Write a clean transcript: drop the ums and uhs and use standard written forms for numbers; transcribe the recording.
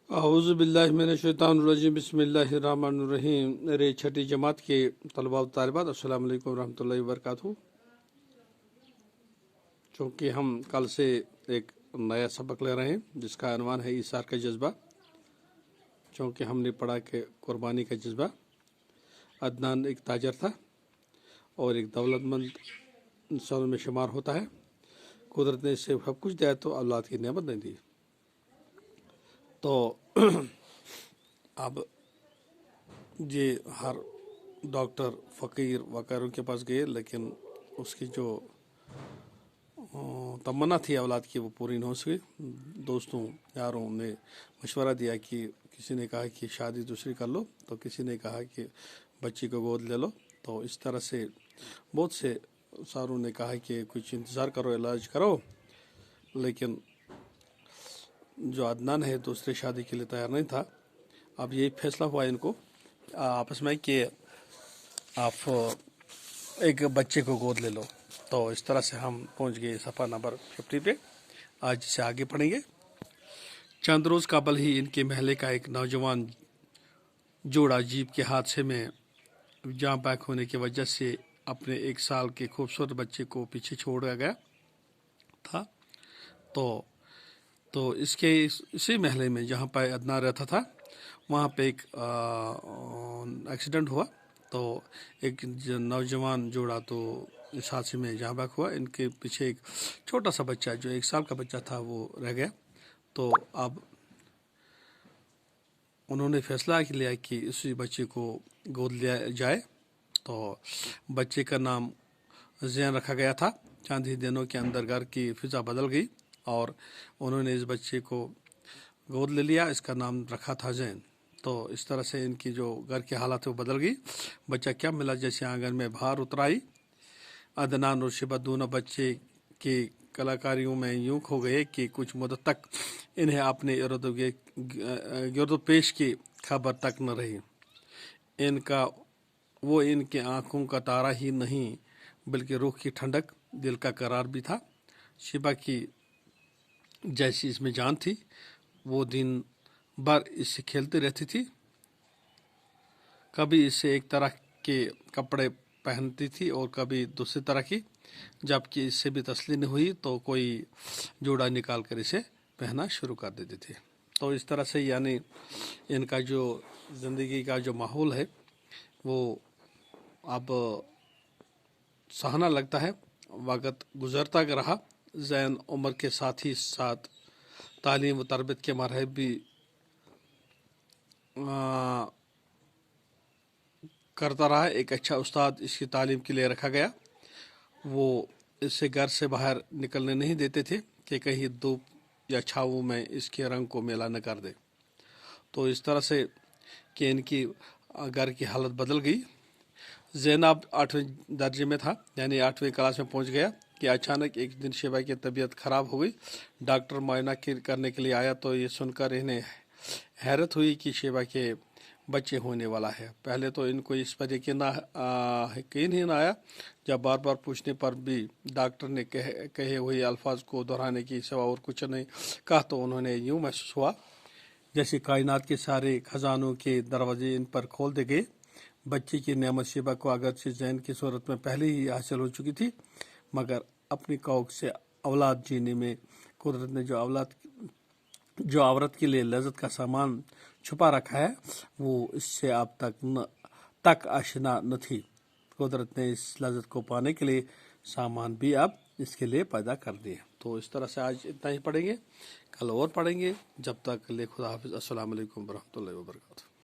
اعوذ باللہ من الشیطان الرجیم بسم اللہ الرحمن الرحیم۔ میرے چھٹی جماعت کے طلباء و طالبات السلام علیکم ورحمۃ اللہ وبرکاتہ۔ چونکہ ہم کل سے ایک نیا سبق لے رہے ہیں جس کا عنوان ہے ایثار کا جذبہ۔ چونکہ ہم نے پڑھا کہ قربانی کا جذبہ۔ عدنان ایک تاجر تھا اور ایک دولت مند انسانوں میں شمار ہوتا ہے۔ قدرت نے اسے سب کچھ دیا تو اولاد کی نعمت نہیں دی۔ تو اب یہ ہر ڈاکٹر فقیر وغیرہ کے پاس گئے، لیکن اس کی جو تمنا تھی اولاد کی وہ پوری نہ ہو سکی۔ دوستوں یاروں نے مشورہ دیا کہ کسی نے کہا کہ شادی دوسری کر لو، تو کسی نے کہا کہ بچی کو گود لے لو۔ تو اس طرح سے بہت سے ساروں نے کہا کہ کچھ انتظار کرو، علاج کرو، لیکن جو عدنان ہے دوسری شادی کے لیے تیار نہیں تھا۔ اب یہی فیصلہ ہوا ان کو آپس میں کہ آپ ایک بچے کو گود لے لو۔ تو اس طرح سے ہم پہنچ گئے صفحہ نمبر 50 پہ۔ آج سے آگے پڑھیں گے۔ چند روز قبل ہی ان کے محلے کا ایک نوجوان جوڑا جیپ کے حادثے میں جاں بحق ہونے کی وجہ سے اپنے 1 سال کے خوبصورت بچے کو پیچھے چھوڑا گیا تھا۔ تو اسی محلے میں جہاں پہ عدنان رہتا تھا وہاں پہ ایک ایکسیڈنٹ ہوا۔ تو ایک نوجوان جوڑا تو اس حادثے میں جاں بحق ہوا۔ ان کے پیچھے ایک چھوٹا سا بچہ جو 1 سال کا بچہ تھا وہ رہ گیا۔ تو اب انہوں نے فیصلہ لیا کہ اسی بچے کو گود لیا جائے۔ تو بچے کا نام زین رکھا گیا تھا۔ چند ہی دنوں کے اندر گھر کی فضا بدل گئی اور انہوں نے اس بچے کو گود لے لیا۔ اس کا نام رکھا تھا زین۔ تو اس طرح سے ان کی جو گھر کی حالت وہ بدل گئی۔ بچہ کیا ملا جیسے آنگن میں بہار اتر آئی۔ عدنان اور شبہ دونوں بچے کی کلاکاریوں میں یوں کھو گئے کہ کچھ مدت تک انہیں اپنے گرد و پیش کی خبر تک نہ رہی۔ ان کے آنکھوں کا تارا ہی نہیں بلکہ روح کی ٹھنڈک، دل کا قرار بھی تھا۔ شبہ کی جیسی اس میں جان تھی، وہ دن بھر اس سے کھیلتی رہتی تھی۔ کبھی اس سے ایک طرح کے کپڑے پہنتی تھی اور کبھی دوسری طرح کی۔ جب کہ اس سے بھی تسلی نہیں ہوئی تو کوئی جوڑا نکال کر اسے پہننا شروع کر دیتی تھی۔ تو اس طرح سے یعنی ان کا جو زندگی کا جو ماحول ہے وہ اب سہانا لگتا ہے۔ وقت گزرتا رہا۔ زین عمر کے ساتھ ہی ساتھ تعلیم و تربیت کے مراحل بھی کرتا رہا۔ ایک اچھا استاد اس کی تعلیم کے لیے رکھا گیا۔ وہ اس سے گھر سے باہر نکلنے نہیں دیتے تھے کہ کہیں دھوپ یا چھاؤں میں اس کے رنگ کو میلا نہ کر دے۔ تو اس طرح سے کہ ان کی گھر کی حالت بدل گئی۔ زینب 8ویں درجے میں تھا، یعنی 8ویں کلاس میں پہنچ گیا کہ اچانک ایک دن شبہ کی طبیعت خراب ہو گئی۔ ڈاکٹر معائنہ کرنے کے لیے آیا تو یہ سن کر انہیں حیرت ہوئی کہ شبہ کے بچے ہونے والا ہے۔ پہلے تو ان کو اس پر یقین ہی نہ آیا۔ جب بار بار پوچھنے پر بھی ڈاکٹر نے کہے ہوئے الفاظ کو دہرانے کی سوا اور کچھ نہیں کہا تو انہوں نے یوں محسوس ہوا جیسے کائنات کے سارے خزانوں کے دروازے ان پر کھول دے گئے۔ بچے کی نعمت شبہ کو اگرچہ زین کی صورت میں پہلے ہی حاصل ہو چکی تھی، مگر اپنی کوکھ سے اولاد جینے میں قدرت نے جو عورت کے لیے لذت کا سامان چھپا رکھا ہے وہ اس سے اب تک آشنا نہ تھی۔ قدرت نے اس لذت کو پانے کے لیے سامان بھی اب اس کے لیے پیدا کر دیے۔ تو اس طرح سے آج اتنا ہی پڑھیں گے، کل اور پڑھیں گے۔ جب تک کے لیے خدا حافظ۔ السلام علیکم ورحمۃ اللہ وبرکاتہ۔